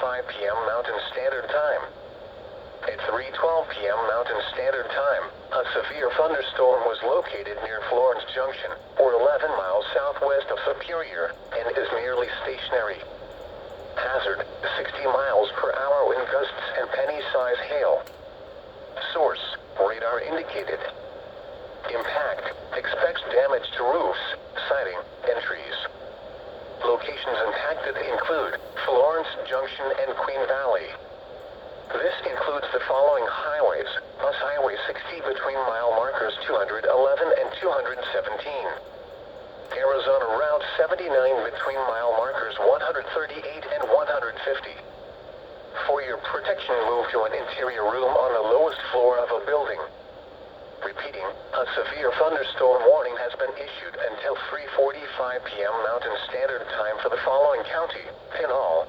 p.m. Mountain Standard Time. At 3:12 p.m. Mountain Standard Time, a severe thunderstorm was located near Florence Junction, or 11 miles southwest of Superior, and is nearly stationary. Hazard, 60 miles per hour wind gusts and penny-size hail. Source, radar indicated. Impact, expects damage to roofs, siding, and trees. Locations impacted include Florence Junction and Queen Valley. This includes the following highways: Bus Highway 60 between mile markers 211 and 217. Arizona Route 79 between mile markers 138 and 150. For your protection, move to an interior room on the lowest floor of a building. Repeating, a severe thunderstorm warning has been issued until 3:45 p.m. Mountain Standard Time for the following county: Pinhall,